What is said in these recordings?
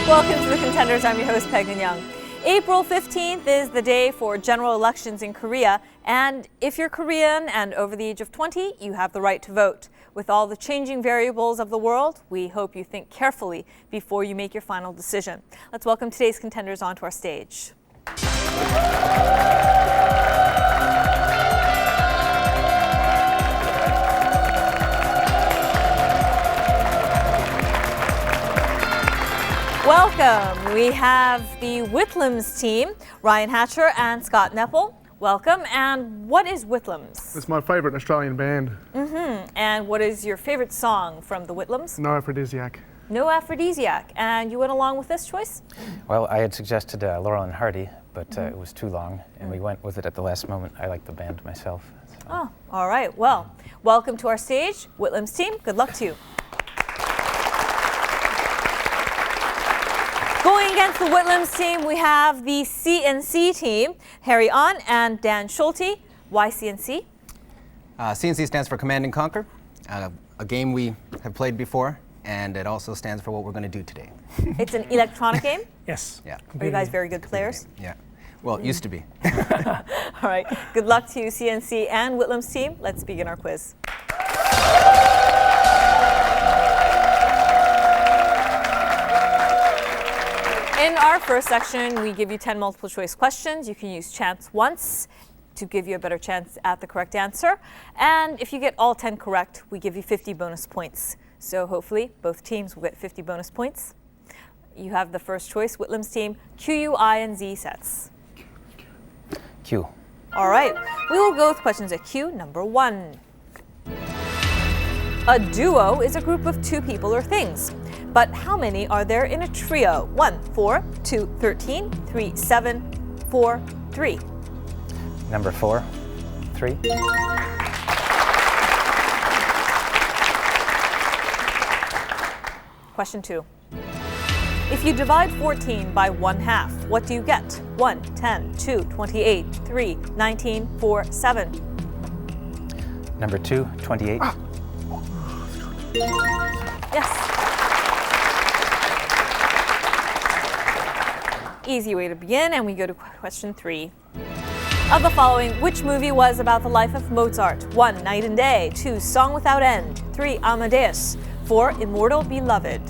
Welcome to the Contenders. I'm your host, Pegman Young. April 15th is the day for general elections in Korea, and if you're Korean and over the age of 20, you have the right to vote. With all the changing variables of the world, we hope you think carefully before you make your final decision. Let's welcome today's contenders onto our stage. Welcome. We have the Whitlams team, Ryan Hatcher and Scott Nepple. Welcome. And what is Whitlams? It's my favourite Australian band. And what is your favorite song from the Whitlams? No Aphrodisiac. No Aphrodisiac. And you went along with this choice? Well, I had suggested Laurel and Hardy, but it was too long, and we went with it at the last moment. I like the band myself. So. Oh, all right. Well, welcome to our stage, Whitlams team. Good luck to you. Going against the Whitlams team, we have the CNC team, Harry Ahn and Dan Sshulte. Why CNC? CNC stands for Command and Conquer, a game we have played before, and it also stands for what we're going to do today. It's an electronic game? Yes. Yeah. Are you guys very good players? Yeah. Well, it used to be. All right. Good luck to you, CNC and Whitlams team. Let's begin our quiz. In our first section, we give you 10 multiple choice questions. You can use chance once to give you a better chance at the correct answer. And if you get all 10 correct, we give you 50 bonus points. So hopefully both teams will get 50 bonus points. You have the first choice, Whitlams team, Q, U, I, and Z sets. Q. All right, we will go with questions at Q, number 1. A duo is a group of 2 people or things. But how many are there in a trio? 1, 4, 2, 13, 3, 7, 4, 3. Number 4, 3. Question 2. If you divide 14 by 1/2, what do you get? 1, 10, 2, 28, 3, 19, 4, 7. Number 2, 28. Yes. Easy way to begin, and we go to question 3. Of the following, which movie was about the life of Mozart? 1, Night and Day. 2, Song Without End. 3, Amadeus. 4, Immortal Beloved.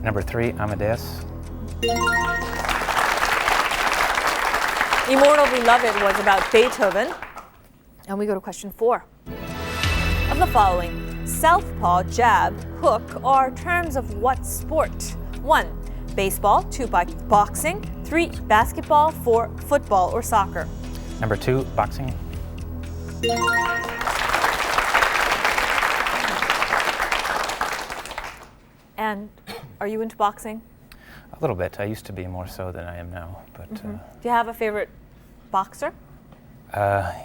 Number 3, Amadeus. Immortal Beloved was about Beethoven. And we go to question 4. Of the following, southpaw, jab, hook are terms of what sport? 1, baseball. 2, boxing. 3, basketball. 4, football or soccer. Number 2, boxing. And are you into boxing? A little bit. I used to be more so than I am now. But Do you have a favorite boxer?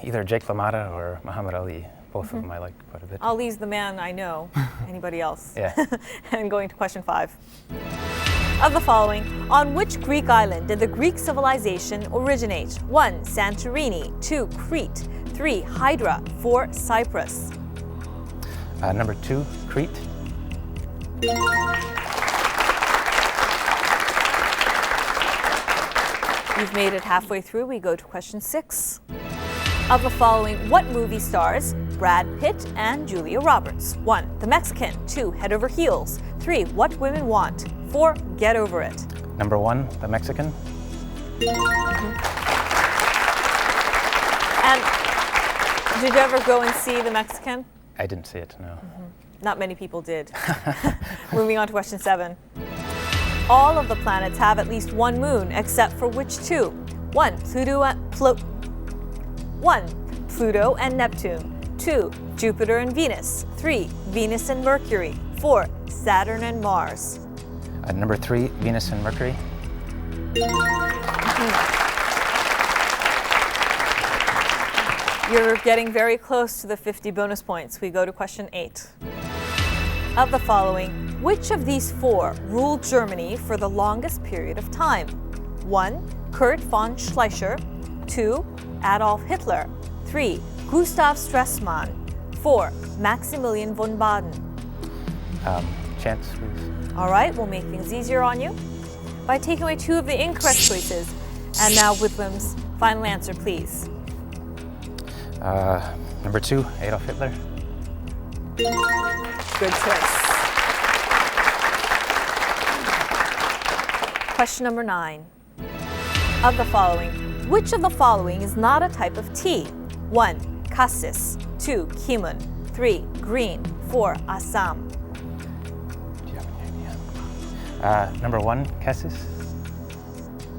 either Jake LaMotta or Muhammad Ali. Both of them I like quite a bit. Ali's the man I know. Anybody else? Yeah. And going to question 5. Of the following, on which Greek island did the Greek civilization originate? 1, Santorini. 2, Crete. 3, Hydra. 4, Cyprus. Number 2, Crete. You've made it halfway through. We go to question 6. Of the following, what movie stars Brad Pitt and Julia Roberts? 1, The Mexican. 2, Head Over Heels. 3, What Women Want. 4, Get Over It. Number 1, The Mexican. And did you ever go and see The Mexican? I didn't see it, no. Not many people did. Moving on to question 7. All of the planets have at least one moon, except for which 2? 1, Pluto and Neptune. 2, Jupiter and Venus. 3, Venus and Mercury. 4, Saturn and Mars. Number 3, Venus and Mercury. You're getting very close to the 50 bonus points. We go to question 8. Of the following, which of these 4 ruled Germany for the longest period of time? 1, Kurt von Schleicher. 2, Adolf Hitler. 3, Gustav Stresemann. 4, Maximilian von Baden. Chance, please. All right, we'll make things easier on you by taking away 2 of the incorrect choices. And now, Whitlams, final answer, please. Number 2, Adolf Hitler. Good choice. Question number 9. Of the following, which of the following is not a type of tea? 1. Cassis. 2. Kimun. 3. Green. 4. Assam. Do you have any idea? Number 1, Cassis.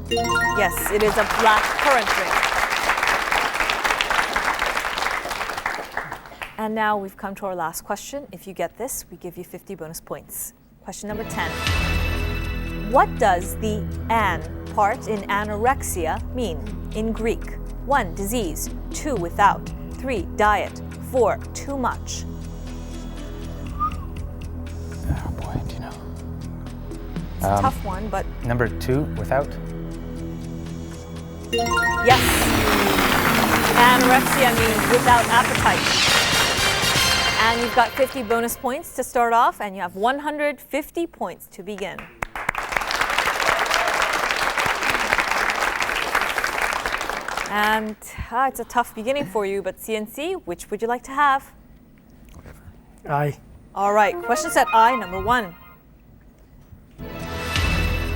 Yes, it is a black currant drink. And now we've come to our last question. If you get this, we give you 50 bonus points. Question number 10. What does the an part in anorexia mean in Greek? 1. Disease. 2. Without. 3. Diet. 4. Too much. Oh boy, do you know? It's a tough one, but Number 2, without. yes. Anorexia means without appetite. And you've got 50 bonus points to start off, and you have 150 points to begin. And it's a tough beginning for you, but CNC, which would you like to have? Aye. All right, question set I, number 1.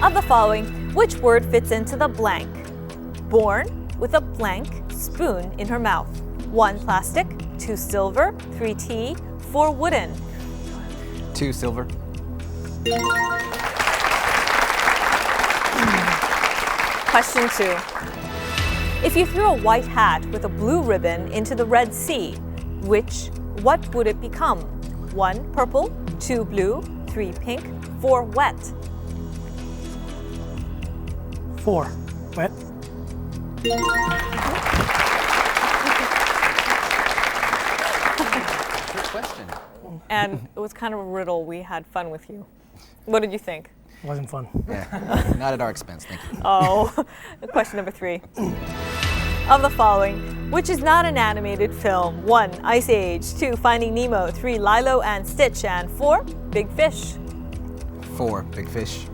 Of the following, which word fits into the blank? Born with a blank spoon in her mouth. 1. Plastic. 2. Silver. 3. Tea. 4. Wooden. 2. Silver. Question 2. If you threw a white hat with a blue ribbon into the Red Sea, what would it become? 1. Purple. 2. Blue. 3. Pink. 4. Wet. 4. Wet. Good question. And it was kind of a riddle. We had fun with you. What did you think? Wasn't fun. Yeah, not at our expense, thank you. Oh, question number 3. Of the following, which is not an animated film? 1. Ice Age. 2. Finding Nemo. 3. Lilo and Stitch. And 4. Big Fish. 4. Big Fish.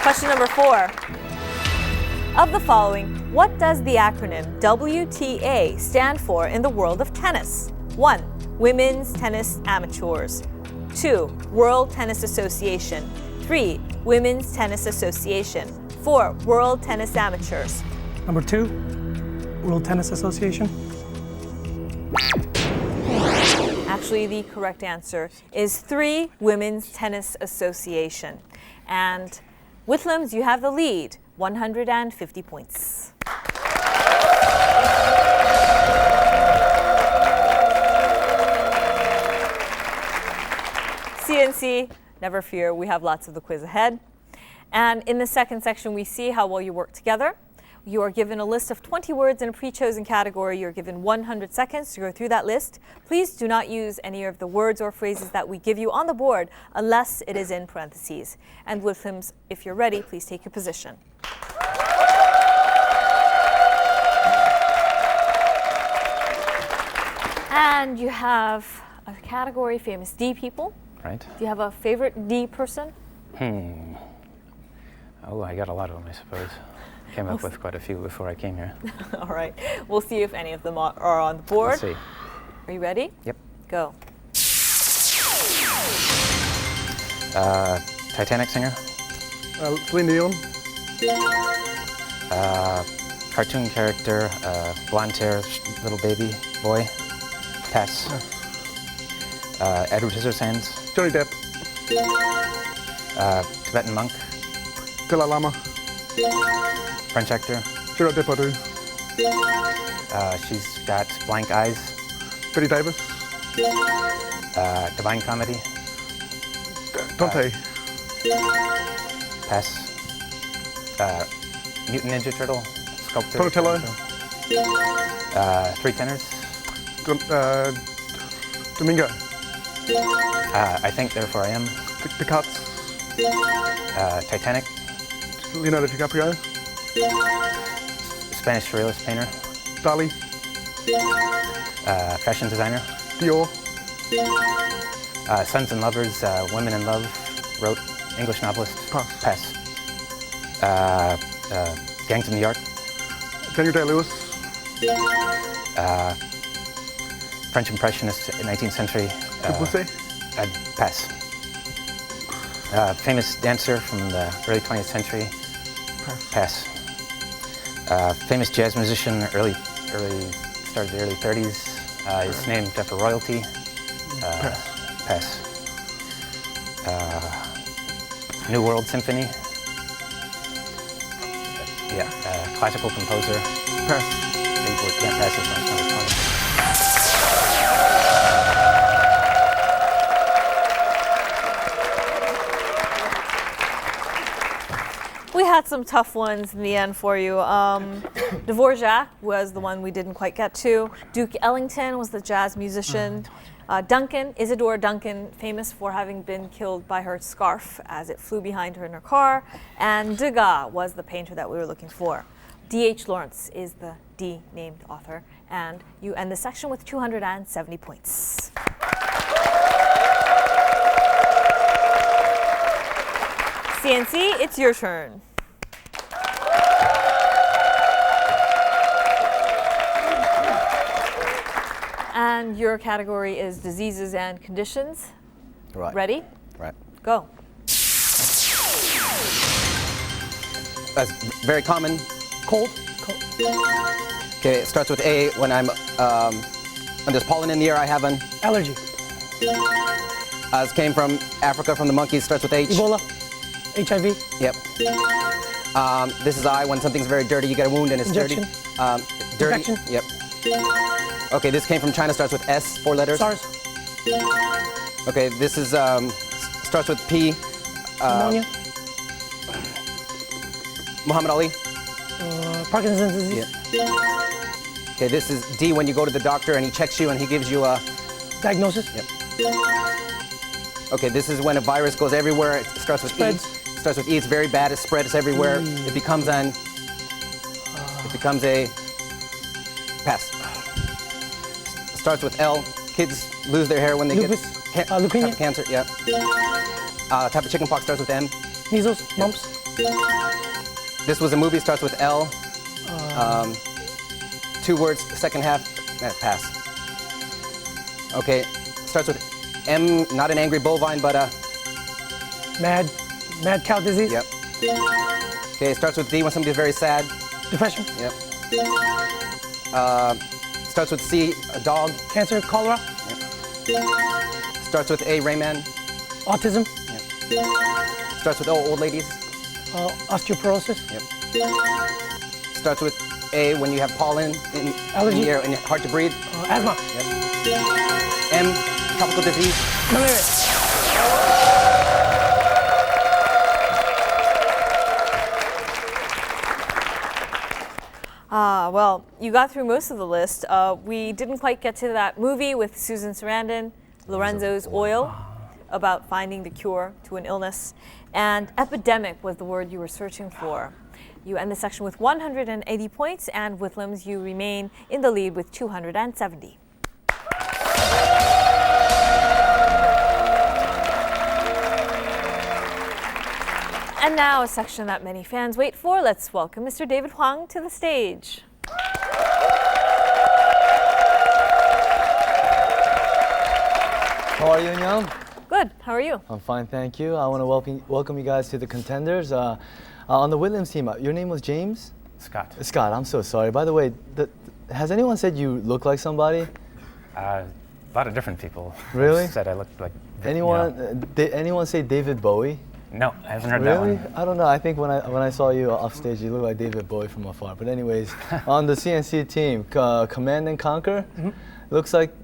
Question number 4. Of the following, what does the acronym WTA stand for in the world of tennis? 1. Women's Tennis Amateurs. 2. World Tennis Association. 3. Women's Tennis Association. 4. World Tennis Amateurs. Number 2, World Tennis Association. Actually, the correct answer is 3. Women's Tennis Association. And Whitlams, you have the lead, 150 points. CNC, never fear, we have lots of the quiz ahead. And in the second section, we see how well you work together. You are given a list of 20 words in a pre-chosen category. You're given 100 seconds to go through that list. Please do not use any of the words or phrases that we give you on the board unless it is in parentheses. And Whitlams, if you're ready, please take your position. And you have a category, famous D people. Right. Do you have a favorite D person? Oh, I got a lot of them, I suppose. Came up with quite a few before I came here. All right. We'll see if any of them are on the board. Let's see. Are you ready? Yep. Go. Titanic singer. Celine Dion. Cartoon character, blonde hair, little baby boy. Pass. Edward Scissorhands. Johnny Depp. Tibetan monk. Dalai Lama. French actor. Gerard Depardieu. She's got blank eyes. Betty Davis. Divine comedy. Dante. Pass. Mutant Ninja Turtle. Sculptor. Donatello. Three tenors. Domingo. I think, therefore I am. The Cuts. Titanic. Leonardo DiCaprio. Spanish surrealist painter. Dali. Fashion designer. Dior. Sons and Lovers, Women in Love, wrote English novelist. Pass. Gangs of New York, Daniel Day-Lewis. French Impressionist, 19th century. Debussy. Pass. Famous dancer from the early 20th century. Pass. Famous jazz musician, started the early 30s. His name after royalty. Pass. New World Symphony. Yeah, classical composer. Pass. We can't pass this one, it's number 20. We had some tough ones in the end for you. Dvorak was the one we didn't quite get to. Duke Ellington was the jazz musician. Duncan, Isadora Duncan, famous for having been killed by her scarf as it flew behind her in her car. And Degas was the painter that we were looking for. D.H. Lawrence is the D-named author. And you end the section with 270 points. CNC, it's your turn. And your category is diseases and conditions. Right. Ready? Right. Go. That's very common. Cold. Okay, it starts with A. When when there's pollen in the air, I have an Allergy. It came from Africa, from the monkeys. Starts with H. Ebola. HIV. Yep. This is I. When something's very dirty, you get a wound and it's Injection. dirty. Dirty. Infection. Yep. Okay, this came from China. Starts with S. 4 letters. SARS. Okay, this is starts with P. Pneumonia. Muhammad Ali. Parkinson's disease. Yeah. Okay, this is D. When you go to the doctor and he checks you and he gives you a Diagnosis. Yep. Okay, this is when a virus goes everywhere. It starts with Spreads. E. Starts with E. It's very bad. It spreads everywhere. It becomes a pass. Starts with L. Kids lose their hair when they Lupus. get Leukemia. type of cancer. Yeah. Type of chickenpox starts with M. Measles. Mumps. This was a movie. Starts with L. 2 words. Second half. Pass. Okay. Starts with M. Not an angry bovine, but Mad cow disease. Yep. Okay. It starts with D when somebody's very sad. Depression. Yep. Starts with C. A dog. Cancer. Cholera. Starts with A. Rayman. Autism. Yep. Starts with O. Old ladies. Osteoporosis. Yep. Starts with A. When you have pollen in Allergy. the air and hard to breathe. Asthma. Yep. M. Tropical disease. Malaria. Well, you got through most of the list. We didn't quite get to that movie with Susan Sarandon, Lorenzo's Oil, about finding the cure to an illness. And epidemic was the word you were searching for. You end the section with 180 points, and Whitlams, you remain in the lead with 270. And now a section that many fans wait for. Let's welcome Mr. David Huang to the stage. How are you, Young? Good. How are you? I'm fine, thank you. I want to welcome you guys to the Contenders. On the Whitlams team, your name was James? Scott. Scott, I'm so sorry. By the way, has anyone said you look like somebody? A lot of different people Really? said I looked like. Anyone? Anyone say David Bowie? No, I haven't heard that Really? one. I don't know. I think when I saw you off stage, you looked like David Bowie from afar. But anyways, on the CNC team, Command and Conquer, looks like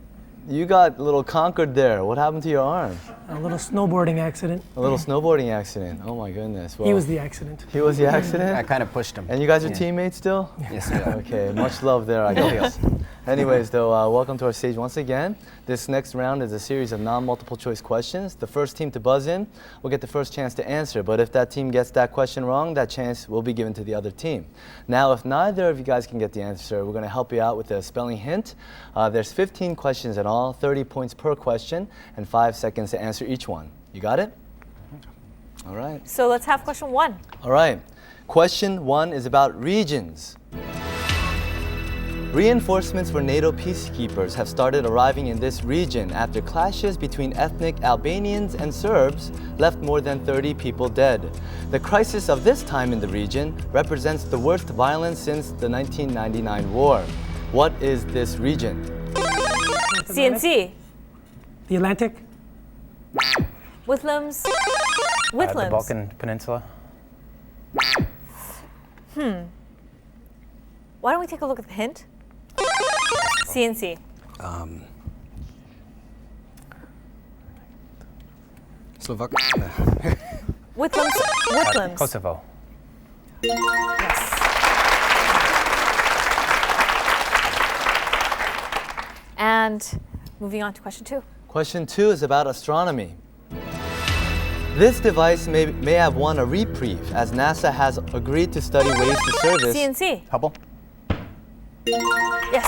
you got a little conquered there. What happened to your arm? A little snowboarding accident. A little snowboarding accident. Oh my goodness. Well, He was the accident. He was the accident? I kind of pushed him. And you guys are teammates still? Yes, we are. Okay, much love there, I guess. Anyways, though, welcome to our stage once again. This next round is a series of non-multiple choice questions. The first team to buzz in will get the first chance to answer, but if that team gets that question wrong, that chance will be given to the other team. Now, if neither of you guys can get the answer, we're going to help you out with a spelling hint. There's 15 questions in all. all, 30 points per question, and 5 seconds to answer each one. You got it? All right. So let's have question 1. All right. Question 1 is about regions. Reinforcements for NATO peacekeepers have started arriving in this region after clashes between ethnic Albanians and Serbs left more than 30 people dead. The crisis of this time in the region represents the worst violence since the 1999 war. What is this region? CNC. The Atlantic. Whitlams. The Whitlams. Balkan Peninsula. Why don't we take a look at the hint? CNC. Slovakia. Whitlams. Whitlams. Kosovo. Yes. And moving on to question 2. Question 2 is about astronomy. This device may have won a reprieve as NASA has agreed to study ways to service CNC. Hubble. Yes.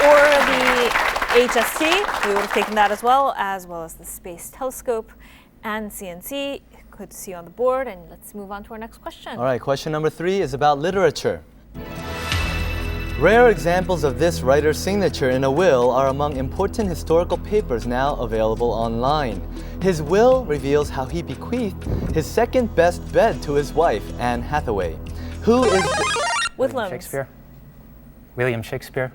Or the HST. We would have taken that as well as the Space Telescope. And CNC, good to see you on the board. And let's move on to our next question. All right, question number 3 is about literature. Rare examples of this writer's signature in a will are among important historical papers now available online. His will reveals how he bequeathed his second best bed to his wife, Anne Hathaway. Who is Whitlams. Shakespeare. William Shakespeare.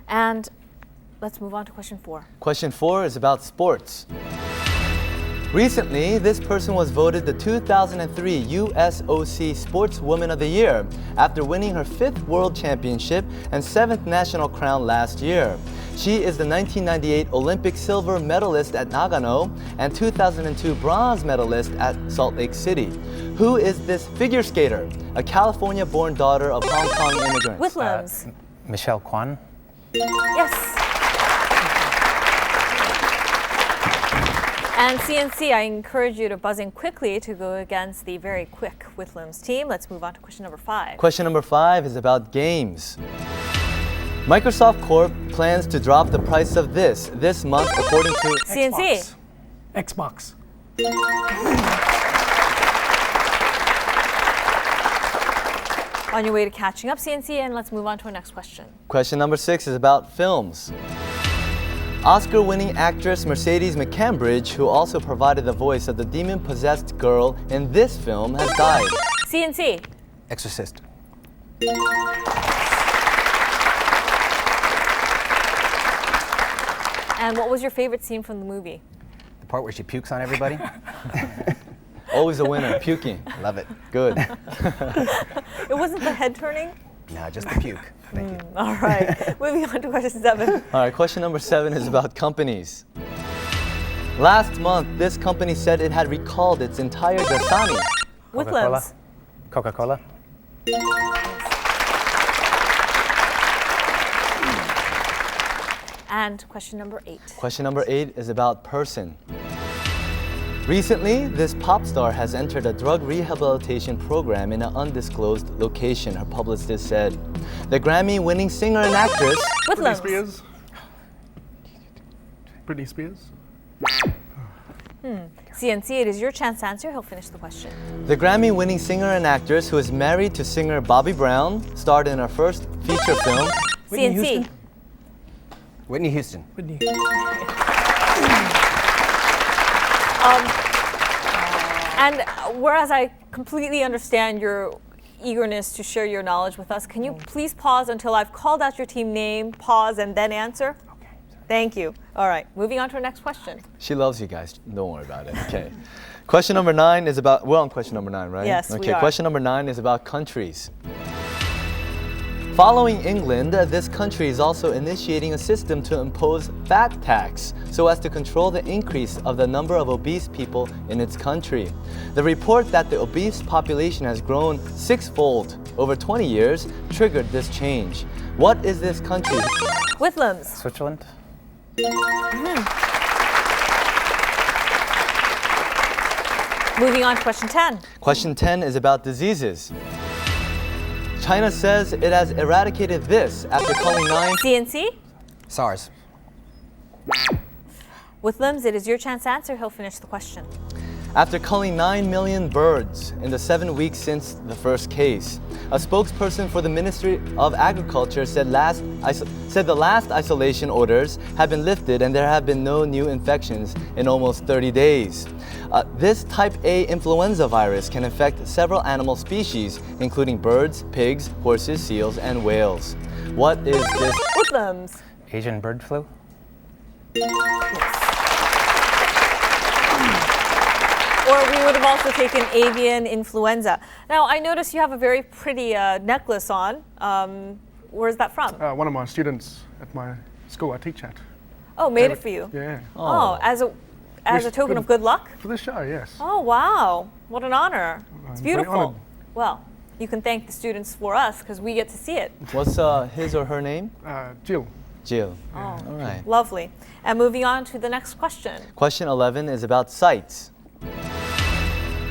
And let's move on to question 4. Question 4 is about sports. Recently, this person was voted the 2003 USOC Sportswoman of the Year after winning her 5th World Championship and 7th national crown last year. She is the 1998 Olympic silver medalist at Nagano and 2002 bronze medalist at Salt Lake City. Who is this figure skater? A California-born daughter of Hong Kong immigrants. Whitlams. Michelle Kwan. Yes. And CNC, I encourage you to buzz in quickly to go against the very quick Whitlams team. Let's move on to question number 5. Question number 5 is about games. Microsoft Corp plans to drop the price of this month according to CNC. Xbox. On your way to catching up, CNC, and let's move on to our next question. Question number 6 is about films. Oscar-winning actress Mercedes McCambridge, who also provided the voice of the demon-possessed girl in this film, has died. CNC. Exorcist. And what was your favorite scene from the movie? The part where she pukes on everybody. Always a winner, puking. Love it. Good. It wasn't the head turning? No, just the puke. Thank you. All right. Moving on to question 7. All right, question number 7 is about companies. Last month, this company said it had recalled its entire Dasani. Whitlams. Coca-Cola. And question number 8. Question number 8 is about person. Recently, this pop star has entered a drug rehabilitation program in an undisclosed location, her publicist said. The Grammy-winning singer and actress... Britney Whitlams. Spears. Britney Spears. CNC, it is your chance to answer. He'll finish the question. The Grammy-winning singer and actress who is married to singer Bobby Brown starred in her first feature film. Whitney CNC. Houston? Whitney Houston. Whitney. And whereas I completely understand your eagerness to share your knowledge with us, can you please pause until I've called out your team name, pause, and then answer? Okay. Thank you. All right, moving on to our next question. She loves you guys. Don't worry about it. Okay. Question number 9 is about... We're on question number 9, right? Yes, we Okay, are. question number 9 is about countries. Following England, this country is also initiating a system to impose fat tax so as to control the increase of the number of obese people in its country. The report that the obese population has grown 6-fold over 20 years triggered this change. What is this country? Whitlams. Switzerland. Moving on to question 10. Question 10 is about diseases. China says it has eradicated this after calling 9. CNC? SARS. Whitlams, it is your chance to answer. He'll finish the question. After culling 9 million birds in the 7 weeks since the first case, a spokesperson for the Ministry of Agriculture said the last isolation orders have been lifted and there have been no new infections in almost 30 days. This type A influenza virus can infect several animal species, including birds, pigs, horses, seals, and whales. What is this? Whitlams. Asian bird flu? Or we would have also taken avian influenza. Now, I notice you have a very pretty necklace on. Where's that from? One of my students at my school I teach at. Oh, made it for you. Yeah. Oh, as a token of good luck? For this show, yes. Oh, wow. What an honor. It's I'm very beautiful. honored. Well, you can thank the students for us because we get to see it. What's his or her name? Jill. Jill. Oh, All right. lovely. And moving on to the next question. Question 11 is about sites.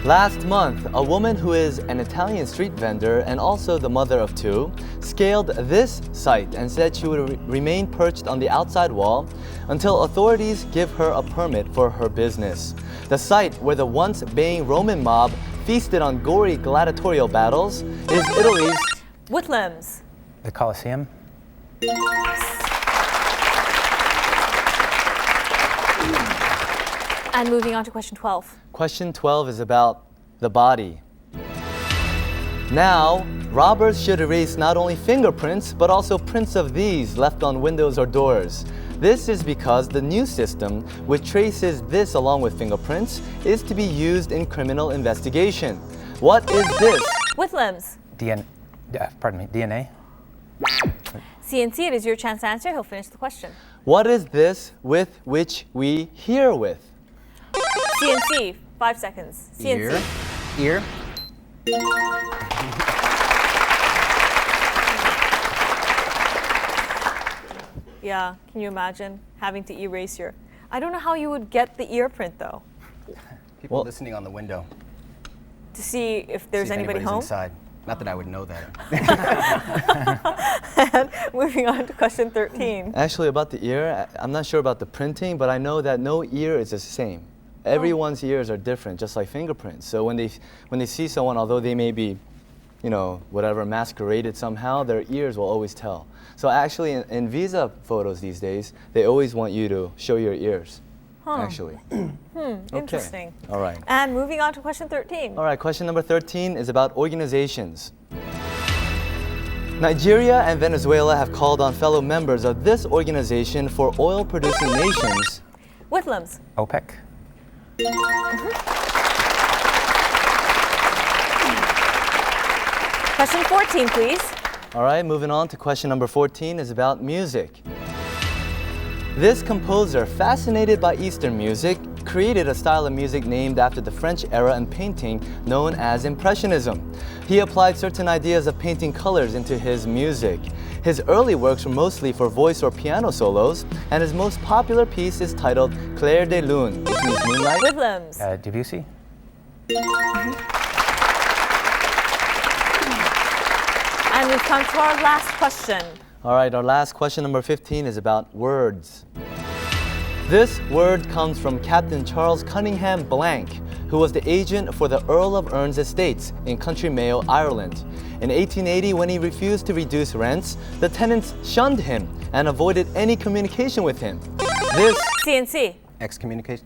Last month, a woman who is an Italian street vendor and also the mother of 2 scaled this site and said she would remain perched on the outside wall until authorities give her a permit for her business. The site where the once baying Roman mob feasted on gory gladiatorial battles is Italy's Whitlams. The Colosseum? And moving on to question 12. Question 12 is about the body. Now, robbers should erase not only fingerprints, but also prints of these left on windows or doors. This is because the new system, which traces this along with fingerprints, is to be used in criminal investigation. What is this? Whitlams. DNA? CNC, it is your chance to answer. He'll finish the question. What is this with which we hear with? CNC, 5 seconds. CNC. Ear. Yeah, can you imagine having to erase your... I don't know how you would get the ear print though, People listening on the window. to see if there's See if anybody anybody's home. inside. Not that I would know that. And moving on to question 13. Actually, about the ear, I'm not sure about the printing, but I know that no ear is the same. Everyone's ears are different, just like fingerprints. So when they see someone, although they may be, whatever, masqueraded somehow, their ears will always tell. So actually, in visa photos these days, they always want you to show your ears. Actually. Interesting. All right. And moving on to question 13. All right, question number 13 is about organizations. Nigeria and Venezuela have called on fellow members of this organization for oil-producing nations. Whitlams. OPEC? Question 14, please. All right, moving on to question number 14 is about music. This composer, fascinated by Eastern music, created a style of music named after the French era in painting known as Impressionism. He applied certain ideas of painting colors into his music. His early works were mostly for voice or piano solos, and his most popular piece is titled Clair de Lune, which means moonlight. Whitlams. Debussy? And we've come to our last question. All right, our last question, number 15, is about words. This word comes from Captain Charles Cunningham Blank, who was the agent for the Earl of Ern's estates in County Mayo, Ireland. In 1880, when he refused to reduce rents, the tenants shunned him and avoided any communication with him. This... CNC. Excommunication.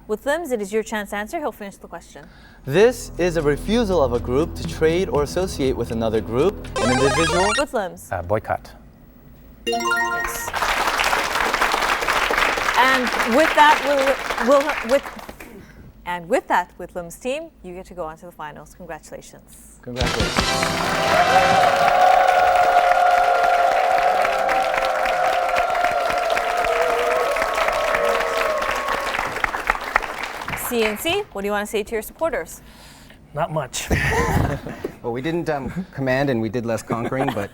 Whitlams, it is your chance to answer. He'll finish the question. This is a refusal of a group to trade or associate with another group, an individual. Whitlams. Boycott. Yes. And with that, Whitlams team, you get to go on to the finals. Congratulations. Congratulations. CNC, what do you want to say to your supporters? Not much. Well, we didn't command and we did less conquering, but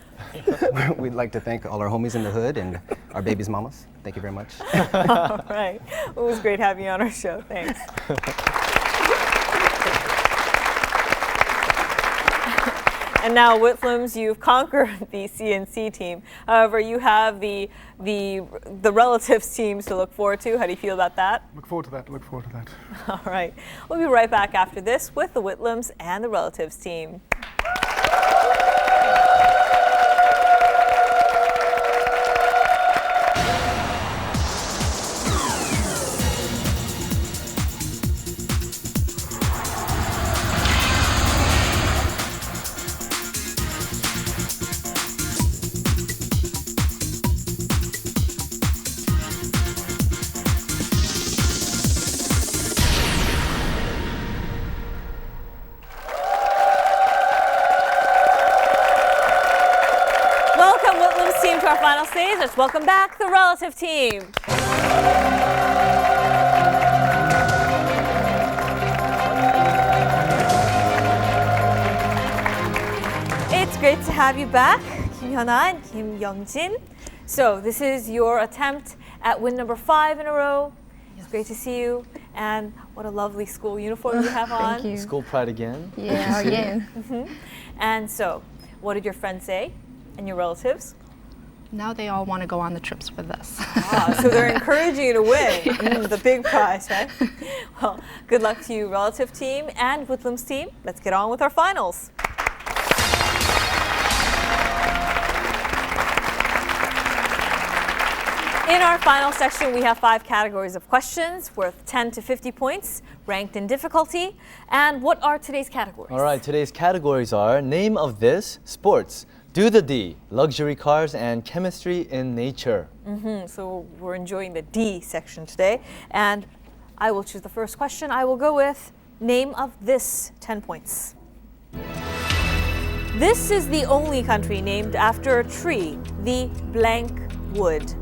we'd like to thank all our homies in the hood and our baby's mamas. Thank you very much. All right. It was great having you on our show. Thanks. And now, Whitlams, you've conquered the CNC team. However, you have the relatives teams to look forward to. How do you feel about that? Look forward to that. Look forward to that. All right. We'll be right back after this with the Whitlams and the relatives team. Team to our final stage. Let's welcome back the relative team. It's great to have you back, Kim Hyuna and Kim Young-jin. So this is your attempt at win number 5 in a row. It's great to see you, and what a lovely school uniform you have on. Thank you. School pride again. Yeah, again. And so, what did your friends say and your relatives? Now they all want to go on the trips with us. So they're encouraging you to win the big prize, right? Well, good luck to you, relative team and Whitlams team. Let's get on with our finals. In our final section, we have 5 categories of questions worth 10 to 50 points, ranked in difficulty. And what are today's categories? All right, today's categories are name of this, sports, do the D, luxury cars, and chemistry in nature. So we're enjoying the D section today. And I will choose the first question. I will go with name of this, 10 points. This is the only country named after a tree, the blank wood.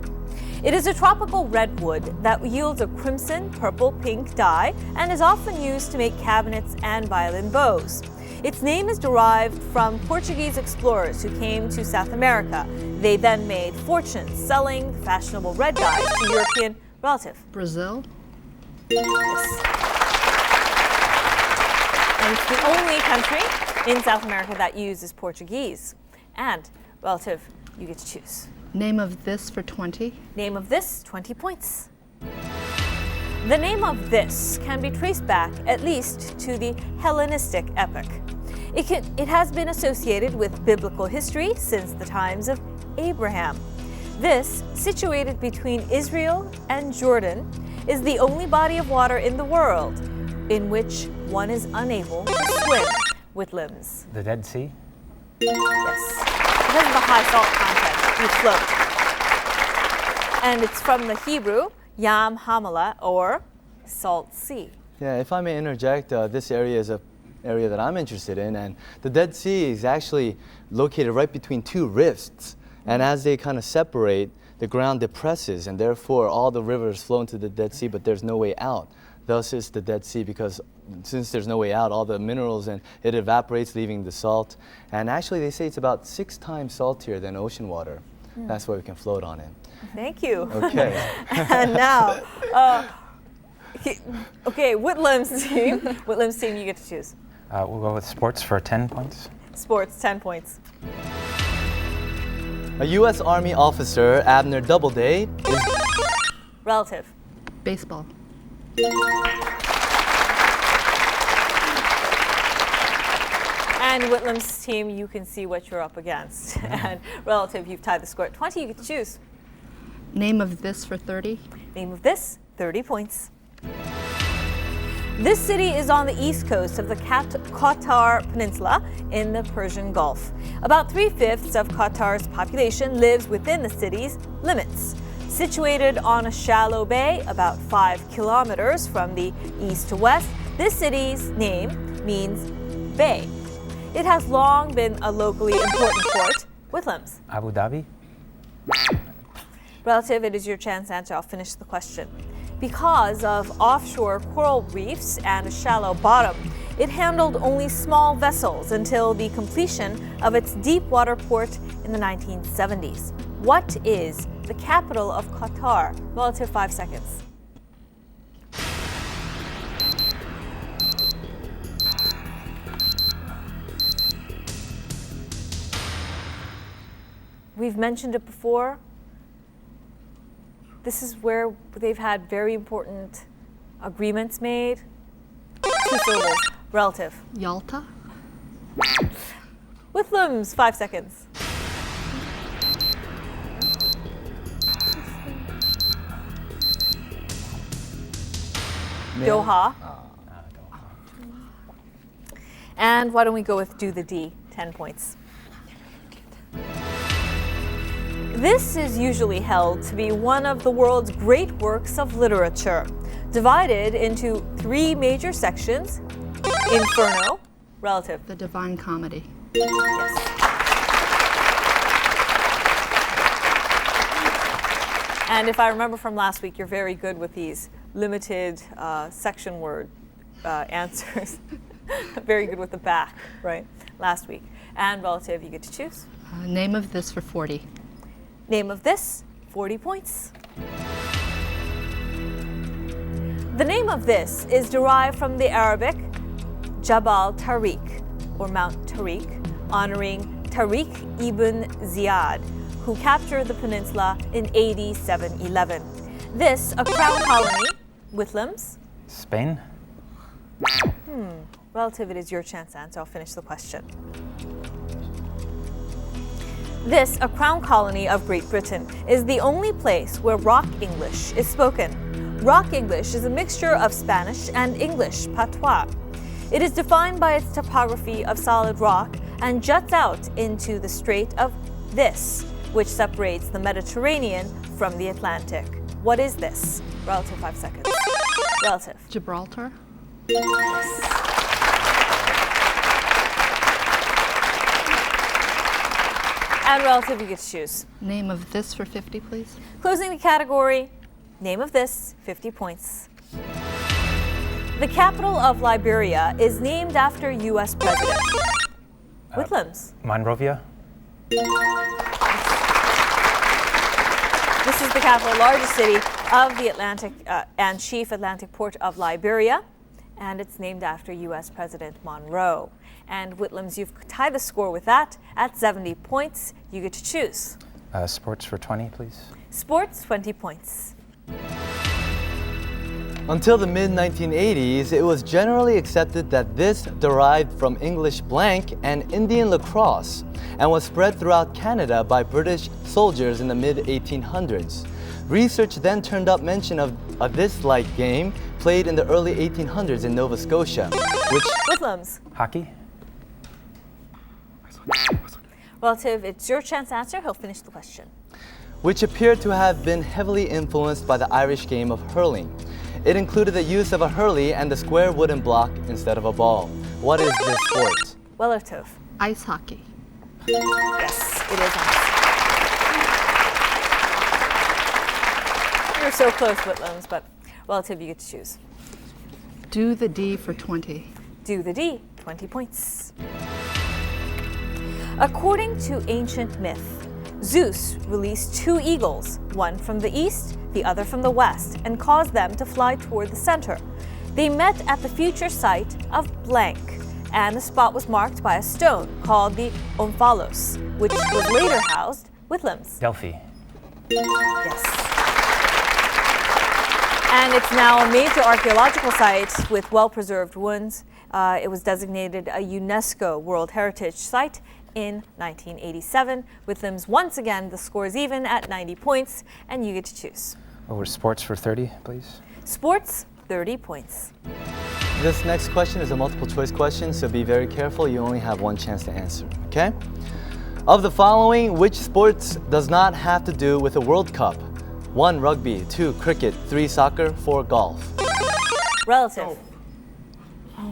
It is a tropical redwood that yields a crimson, purple, pink dye and is often used to make cabinets and violin bows. Its name is derived from Portuguese explorers who came to South America. They then made fortunes selling fashionable red dyes to European relative. Brazil? Yes. And it's the only country in South America that uses Portuguese. And relative, you get to choose. Name of this for 20. Name of this, 20 points. The name of this can be traced back at least to the Hellenistic epoch. It has been associated with biblical history since the times of Abraham. This, situated between Israel and Jordan, is the only body of water in the world in which one is unable to swim with limbs. The Dead Sea? Yes. Because of the high salt content, you float. And it's from the Hebrew, Yam Hamala, or salt sea. Yeah, if I may interject, this area is an area that I'm interested in, and the Dead Sea is actually located right between 2 rifts, and as they kind of separate, the ground depresses, and therefore all the rivers flow into the Dead Sea, but there's no way out. Thus it's the Dead Sea, because since there's no way out, all the minerals, and it evaporates, leaving the salt. And actually they say it's about 6 times saltier than ocean water. That's why we can float on it. Thank you. Okay. And now, okay, Whitlams team. Whitlams team, you get to choose. We'll go with sports for 10 points. Sports, 10 points. A U.S. Army officer, Abner Doubleday, is Relative. Baseball. And Whitlams team, you can see what you're up against. And relative, you've tied the score at 20. You get to choose. Name of this for 30. Name of this, 30 points. This city is on the east coast of the Qatar Peninsula in the Persian Gulf. About 3/5 of Qatar's population lives within the city's limits. Situated on a shallow bay about 5 kilometers from the east to west, this city's name means bay. It has long been a locally important port. Whitlams. Abu Dhabi? Relative, it is your chance to answer. I'll finish the question. Because of offshore coral reefs and a shallow bottom, it handled only small vessels until the completion of its deep water port in the 1970s. What is the capital of Qatar? Relative, 5 seconds. We've mentioned it before. This is where they've had very important agreements made. 2 syllables. Relative. Yalta? Whitlams, 5 seconds. Doha. And why don't we go with do the D, 10 points. This is usually held to be one of the world's great works of literature, divided into 3 major sections. Inferno, relative. The Divine Comedy. Yes. And if I remember from last week, you're very good with these limited section word answers. Very good with the back, right? Last week. And relative, you get to choose. Name of this for 40. Name of this, 40 points. The name of this is derived from the Arabic Jabal Tariq, or Mount Tariq, honoring Tariq ibn Ziyad, who captured the peninsula in AD 711. This, a crown colony, Whitlams. Spain? Relative, it is your chance to answer. I'll finish the question. This, a crown colony of Great Britain, is the only place where Rock English is spoken. Rock English is a mixture of Spanish and English patois. It is defined by its topography of solid rock and juts out into the Strait of this, which separates the Mediterranean from the Atlantic. What is this? Relative, 5 seconds. Relative. Gibraltar? And relative, you get to choose. Name of this for 50, please. Closing the category, name of this, 50 points. The capital of Liberia is named after U.S. President. Whitlams. Monrovia? This is the capital, largest city of the Atlantic and chief Atlantic port of Liberia, and it's named after U.S. President Monroe. And Whitlams, you've tied the score with that at 70 points. You get to choose. Sports for 20, please. Sports, 20 points. Until the mid-1980s, it was generally accepted that this derived from English blank and Indian lacrosse and was spread throughout Canada by British soldiers in the mid-1800s. Research then turned up mention of this like game played in the early 1800s in Nova Scotia, which... Whitlams. Hockey? Relative, it's your chance to answer. He'll finish the question. which appeared to have been heavily influenced by the Irish game of hurling. It included the use of a hurley and the square wooden block instead of a ball. What is this sport? Relative. Ice hockey. Yes, it is ice. You're so close, Whitlams, but relative, you get to choose. Do the D for 20. Do the D, 20 points. According to ancient myth, Zeus released two eagles, one from the east, the other from the west, and caused them to fly toward the center. They met at the future site of blank, and the spot was marked by a stone called the Omphalos, which was later housed Whitlams. Delphi. Yes. And it's now a major archaeological site with well-preserved ruins. It was designated a UNESCO World Heritage Site in 1987. Whitlams, once again, the score is even at 90 points, and you get to choose. Over sports for 30, please. Sports, 30 points. This next question is a multiple choice question, so be very careful. You only have one chance to answer, okay? Of the following, which sports does not have to do with a World Cup? 1, rugby, 2, cricket, 3, soccer, 4, golf. Relative.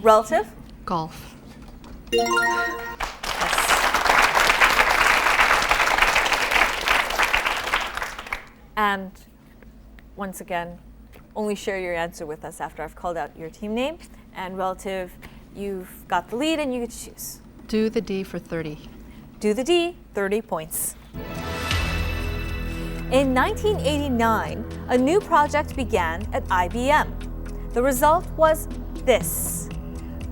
Relative? Golf. And once again, only share your answer with us after I've called out your team name. And relative, you've got the lead and you get to choose. Do the D for 30. Do the D, 30 points. In 1989, a new project began at IBM. The result was this: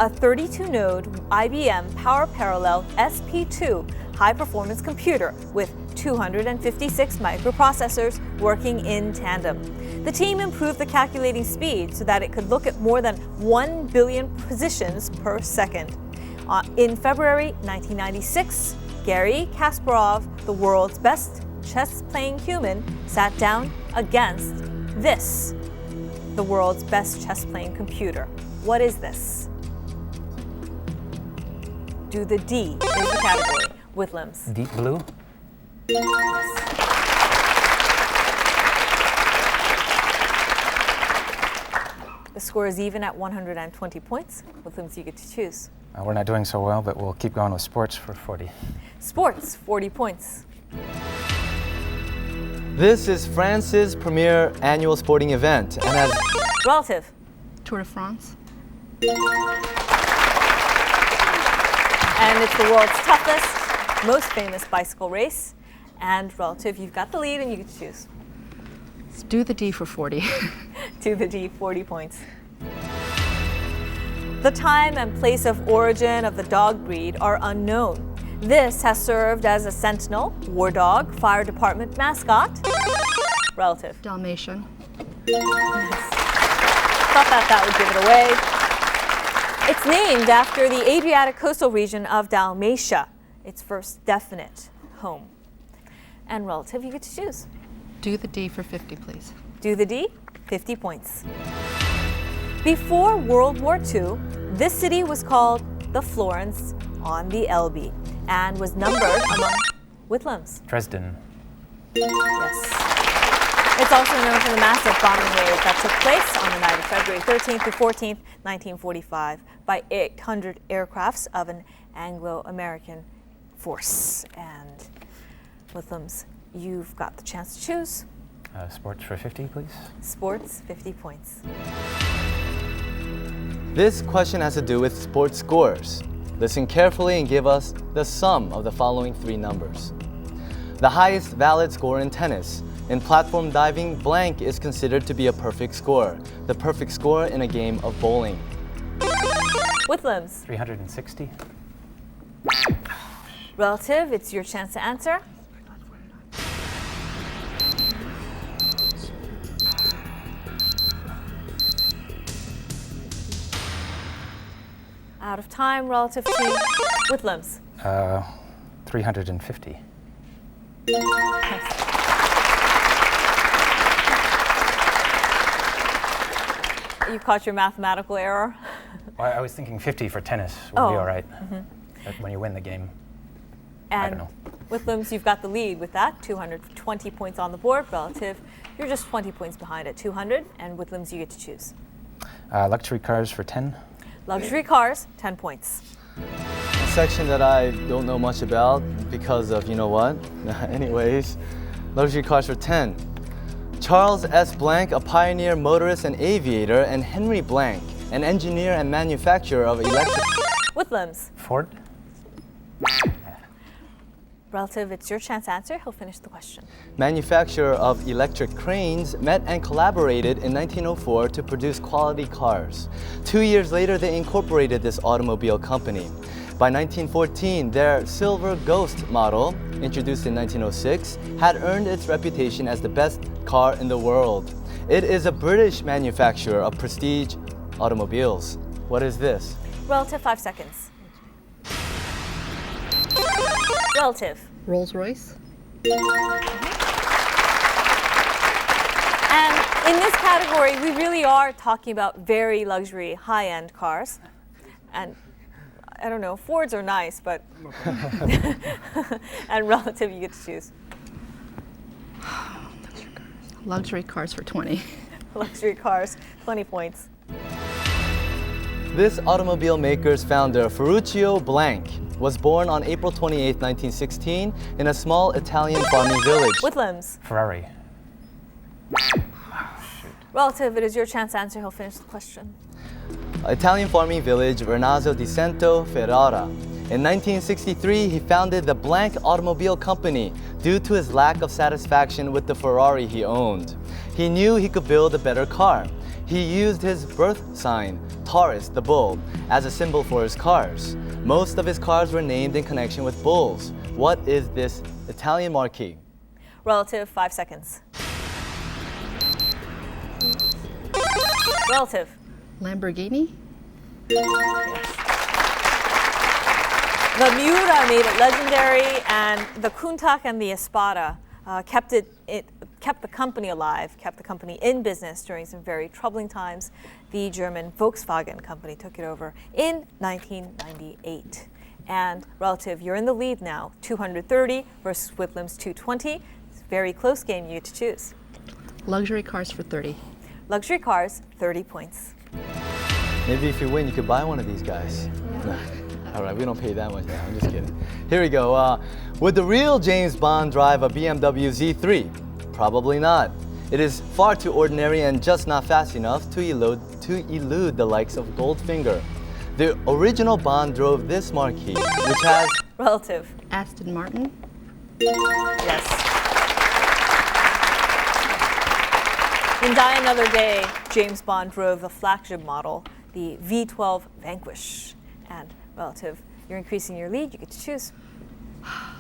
a 32-node IBM Power Parallel SP2 high-performance computer with 256 microprocessors working in tandem. The team improved the calculating speed so that it could look at more than 1 billion positions per second. In February 1996, Garry Kasparov, the world's best chess-playing human, sat down against this, the world's best chess-playing computer. What is this? Do the D is the category. Whitlams. Deep blue? The score is even at 120 points. Whitlams, you get to choose. We're not doing so well, but we'll keep going with sports for 40. Sports, 40 points. This is France's premier annual sporting event and has Relative. Tour de France. And it's the world's toughest, most famous bicycle race. And relative, you've got the lead and you get to choose. Let's do the D for 40. To the D, 40 points. The time and place of origin of the dog breed are unknown. This has served as a sentinel, war dog, fire department mascot. Relative. Dalmatian. Thought that would give it away. It's named after the Adriatic coastal region of Dalmatia, its first definite home. And relative, you get to choose. Do the D for 50, please. Do the D, 50 points. Before World War II, this city was called the Florence on the Elbe and was numbered among Whitlams. Dresden. Yes. It's also known for the massive bombing raid that took place on the night of February 13th to 14th, 1945 by 800 aircrafts of an Anglo-American force. And Whitlams, you've got the chance to choose. Sports for 50, please. Sports, 50 points. This question has to do with sports scores. Listen carefully and give us the sum of the following three numbers. The highest valid score in tennis. In platform diving, blank is considered to be a perfect score. The perfect score in a game of bowling. Whitlams. 360. Relative, it's your chance to answer. Out of time, relative to Whitlams. 350. You caught your mathematical error. Well, I was thinking 50 for tennis would be all right. But when you win the game, I don't And know. Whitlams, you've got the lead with that. 220 points on the board. Relative, you're just 20 points behind at 200. And Whitlams, you get to choose. Luxury cars for 10. Luxury cars, 10 points. A section that I don't know much about because of you know what. Anyways, luxury cars for 10. Charles S. Blank, a pioneer motorist and aviator, and Henry Blank, an engineer and manufacturer of electric... Whitlams. Ford. Relative, it's your chance to answer. He'll finish the question. manufacturer of electric cranes, met and collaborated in 1904 to produce quality cars. 2 years later, they incorporated this automobile company. By 1914, their Silver Ghost model, introduced in 1906, had earned its reputation as the best car in the world. It is a British manufacturer of prestige automobiles. What is this? Relative, 5 seconds. Relative. Rolls-Royce. And in this category, we really are talking about very luxury, high-end cars. And I don't know, Fords are nice, but... And relative, you get to choose. Luxury cars for 20. Luxury cars, 20 points. This automobile maker's founder, Ferruccio Blank, was born on April 28, 1916, in a small Italian farming village. Whitlams. Ferrari. Relative, it is your chance to answer. He'll finish the question. Italian farming village, Vernazzo di Cento Ferrara. In 1963, he founded the Blank Automobile Company due to his lack of satisfaction with the Ferrari he owned. He knew he could build a better car. He used his birth sign, Taurus the bull, as a symbol for his cars. Most of his cars were named in connection with bulls. What is this Italian marquee? Relative, 5 seconds. Relative. Lamborghini? The Miura made it legendary, and the Countach and the Espada kept the company alive, kept the company in business during some very troubling times. The German Volkswagen company took it over in 1998. And Relative, you're in the lead now, 230 versus Whitlams 220. It's a very close game you get to choose. Luxury cars for 30. Luxury cars, 30 points. Maybe if you win, you could buy one of these guys. No. All right, we don't pay that much now. I'm just kidding. Here we go. Would the real James Bond drive a BMW Z3? Probably not. It is far too ordinary and just not fast enough to elude the likes of Goldfinger. The original Bond drove this marquee, which has... Relative. Aston Martin? Yes. In Die Another Day, James Bond drove the flagship model, the V12 Vanquish. And Relative, you're increasing your lead. You get to choose.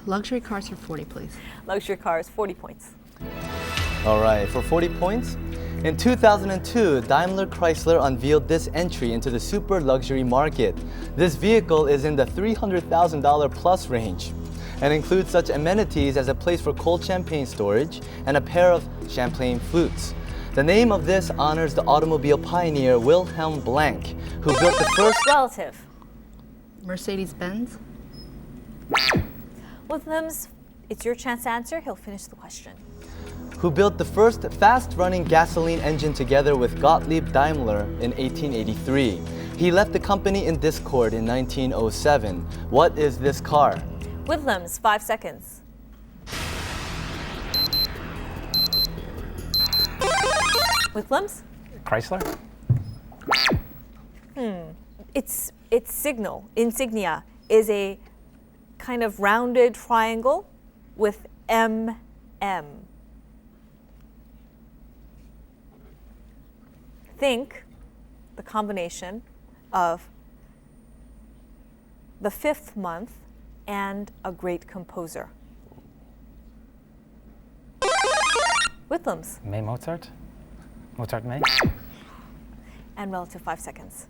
Luxury cars for 40, please. Luxury cars, 40 points. All right, for 40 points. In 2002, Daimler Chrysler unveiled this entry into the super luxury market. This vehicle is in the $300,000 plus range and includes such amenities as a place for cold champagne storage and a pair of champagne flutes. The name of this honors the automobile pioneer Wilhelm Blank, who built the first... Relative. Mercedes-Benz? Whitlams, it's your chance to answer. He'll finish the question. Who built the first fast-running gasoline engine together with Gottlieb Daimler in 1883. He left the company in discord in 1907. What is this car? Whitlams, 5 seconds. Whitlams? Chrysler? Its insignia is a kind of rounded triangle with MM. Think the combination of the 5th month and a great composer. Whitlams. May Mozart? Mozart May? And Relative, 5 seconds.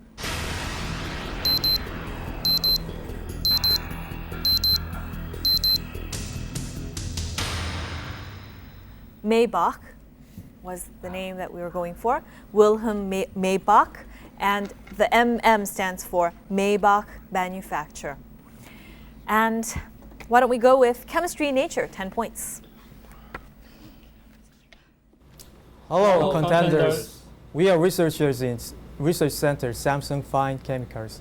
Maybach was the name that we were going for. Wilhelm Maybach, and the MM stands for Maybach Manufacture. And why don't we go with chemistry and nature, 10 points. Hello, contenders. We are researchers in Research Center Samsung Fine Chemicals.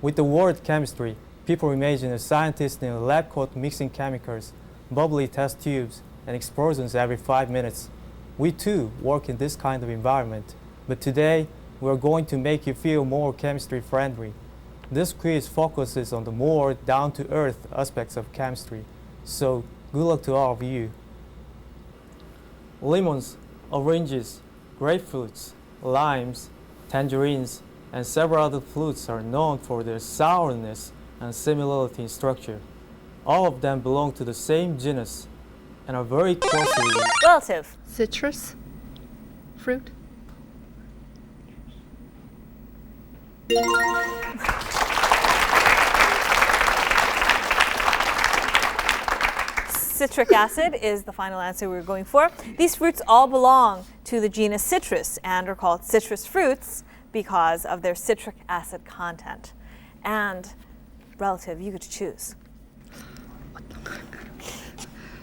With the word chemistry, people imagine a scientist in a lab coat mixing chemicals, bubbly test tubes, and explosions every 5 minutes. We too work in this kind of environment, but today we are going to make you feel more chemistry friendly. This quiz focuses on the more down-to-earth aspects of chemistry, so good luck to all of you. Lemons, oranges, grapefruits, limes, tangerines, and several other fruits are known for their sourness and similarity in structure. All of them belong to the same genus and are very closely related. Relative. Citrus? Fruit? Citric acid is the final answer we were going for. These fruits all belong to the genus citrus and are called citrus fruits because of their citric acid content. And Relative, you get to choose.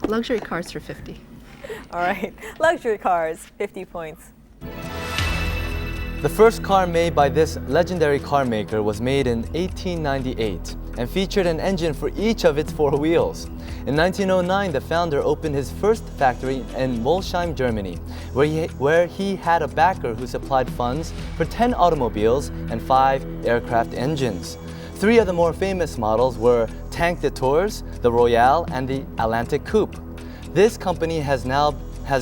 Luxury cars for 50. All right, luxury cars, 50 points. The first car made by this legendary car maker was made in 1898 and featured an engine for each of its 4 wheels. In 1909, the founder opened his first factory in Molsheim, Germany, where he had a backer who supplied funds for 10 automobiles and 5 aircraft engines. 3 of the more famous models were Tank de Tours, the Royale, and the Atlantic Coupe. This company has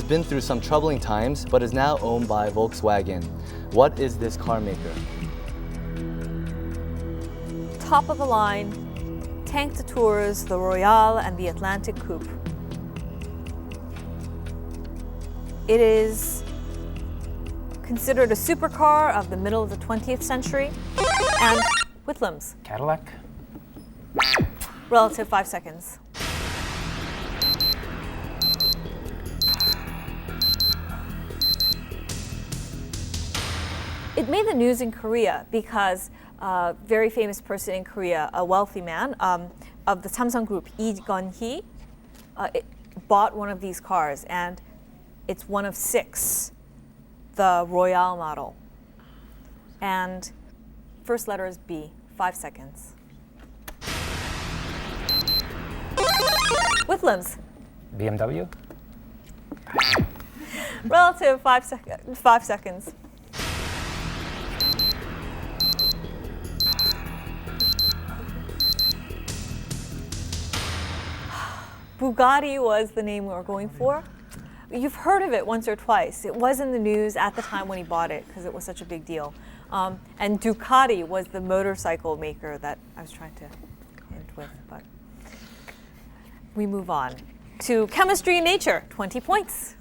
been through some troubling times, but is now owned by Volkswagen. What is this car maker? Top of the line, Tank de Tours, the Royale, and the Atlantic Coupe. It is considered a supercar of the middle of the 20th century. And Whitlams. Cadillac. Relative, 5 seconds. It made the news in Korea because a very famous person in Korea, a wealthy man of the Samsung Group, Lee Gun-hee, bought one of these cars, and it's one of 6, the Royale model. And first letter is B, 5 seconds. Whitlams. BMW. Relative, 5 seconds. Bugatti was the name we were going for. You've heard of it once or twice. It was in the news at the time when he bought it because it was such a big deal. And Ducati was the motorcycle maker that I was trying to hint with, but we move on to chemistry and nature, 20 points.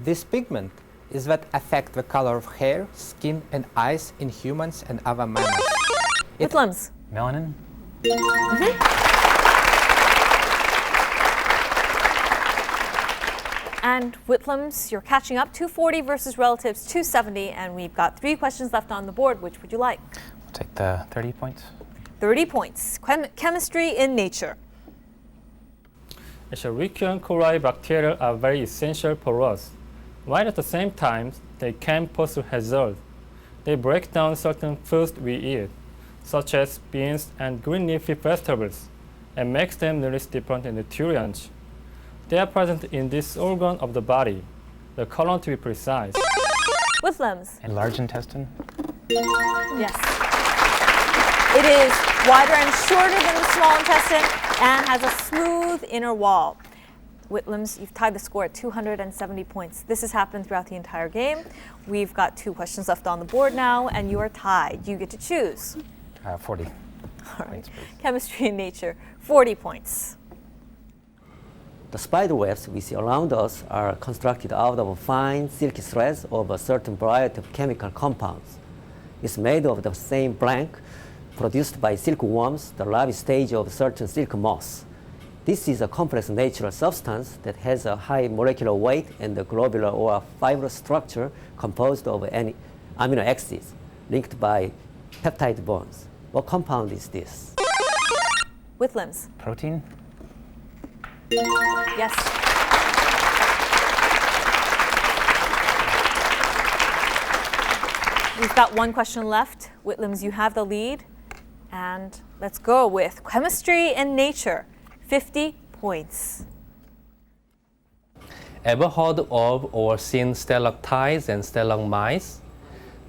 This pigment is what affect the color of hair, skin, and eyes in humans and other mammals. Whitlams. Melanin. And Whitlams, you're catching up. 240 versus relatives 270, and we've got 3 questions left on the board. Which would you like? We'll take the 30 points. 30 points. Chemistry in nature. Escherichia coli bacteria are very essential for us, while at the same time they can pose hazard. They break down certain foods we eat, such as beans and green leafy vegetables, and makes them release different nutrients. They are present in this organ of the body, the colon to be precise. Whitlams. And large intestine. Yes. It is wider and shorter than the small intestine and has a smooth inner wall. Whitlams, you've tied the score at 270 points. This has happened throughout the entire game. We've got 2 questions left on the board now, and you are tied. You get to choose. 40. All right. Chemistry in nature, 40 points. The spider webs we see around us are constructed out of fine silky threads of a certain variety of chemical compounds. It's made of the same blank produced by silkworms, the larvae stage of certain silk moths. This is a complex natural substance that has a high molecular weight and a globular or fibrous structure composed of any amino acids linked by peptide bonds. What compound is this? Whitlams. Protein. Yes. We've got 1 question left. Whitlams, you have the lead. And let's go with chemistry and nature, 50 points. Ever heard of or seen stalactites and stalagmites?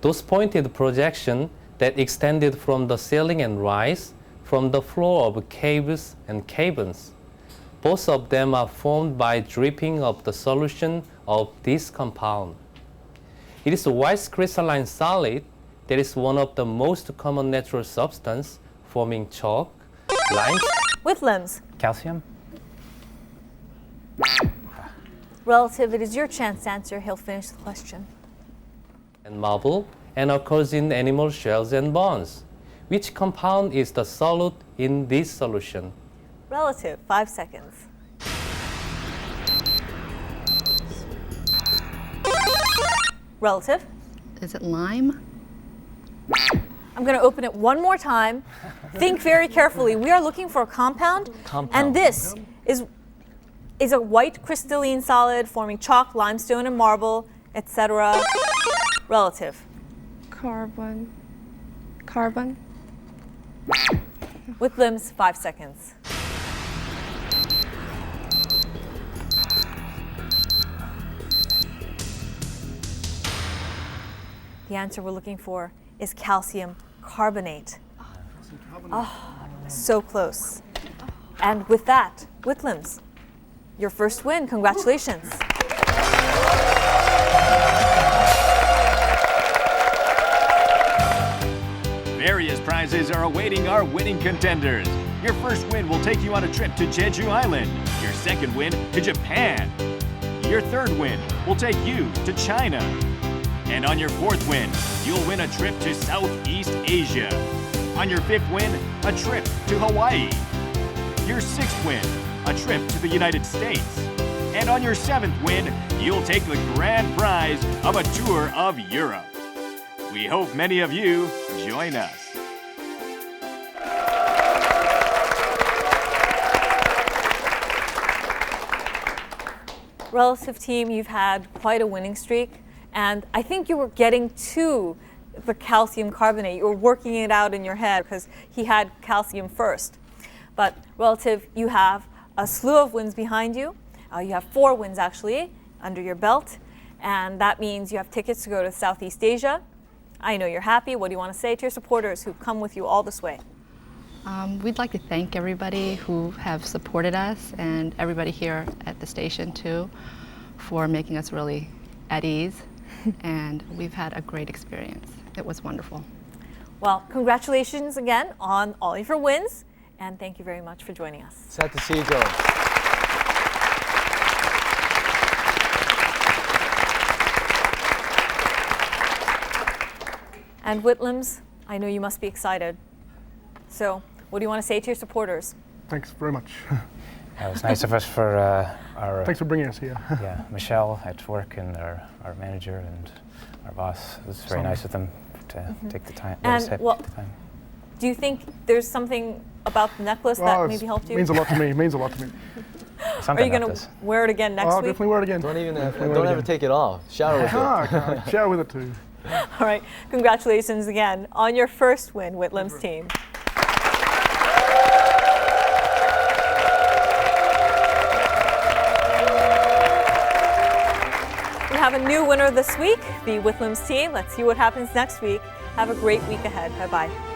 Those pointed projections that extended from the ceiling and rise from the floor of caves and caverns. Both of them are formed by dripping of the solution of this compound. It is a white crystalline solid that is one of the most common natural substances forming chalk, lime. Whitlams. Calcium. Relative, it is your chance to answer. He'll finish the question. And marble, and occurs in animal shells and bones. Which compound is the solute in this solution? Relative, 5 seconds. Relative. Is it lime? I'm going to open it one more time. Think very carefully. We are looking for a compound. And this is a white crystalline solid forming chalk, limestone, and marble, etc. Relative. Carbon. Whitlams, 5 seconds. The answer we're looking for is calcium carbonate. Oh, so close. And with that, Whitlams, your first win. Congratulations. Various prizes are awaiting our winning contenders. Your first win will take you on a trip to Jeju Island. Your second win to Japan. Your third win will take you to China. And on your fourth win, you'll win a trip to Southeast Asia. On your fifth win, a trip to Hawaii. Your sixth win, a trip to the United States. And on your seventh win, you'll take the grand prize of a tour of Europe. We hope many of you join us. Relative team, you've had quite a winning streak, and I think you were getting to the calcium carbonate. You were working it out in your head because he had calcium first. But relative, you have a slew of wins behind you. You have 4 wins actually under your belt, and that means you have tickets to go to Southeast Asia. I know you're happy. What do you want to say to your supporters who've come with you all this way? We'd like to thank everybody who have supported us and everybody here at the station too for making us really at ease. And we've had a great experience. It was wonderful. Well, congratulations again on all of your wins, and thank you very much for joining us. Sshulte Harry. And Whitlams, I know you must be excited. So, what do you want to say to your supporters? Thanks very much. It was nice of us for our... Thanks for bringing us here. Yeah, Michelle at work and our manager and our boss. It was very nice of them to take the time. And do you think there's something about the necklace that maybe helped you? It means a lot to me. It means a lot to me. Are you going to wear it again next week? I'll definitely wear it again. Don't ever take it off. Shower with it. Shower with it too. All right, congratulations again on your first win, Whitlams team. We have a new winner this week, the Whitlams team. Let's see what happens next week. Have a great week ahead. Bye-bye.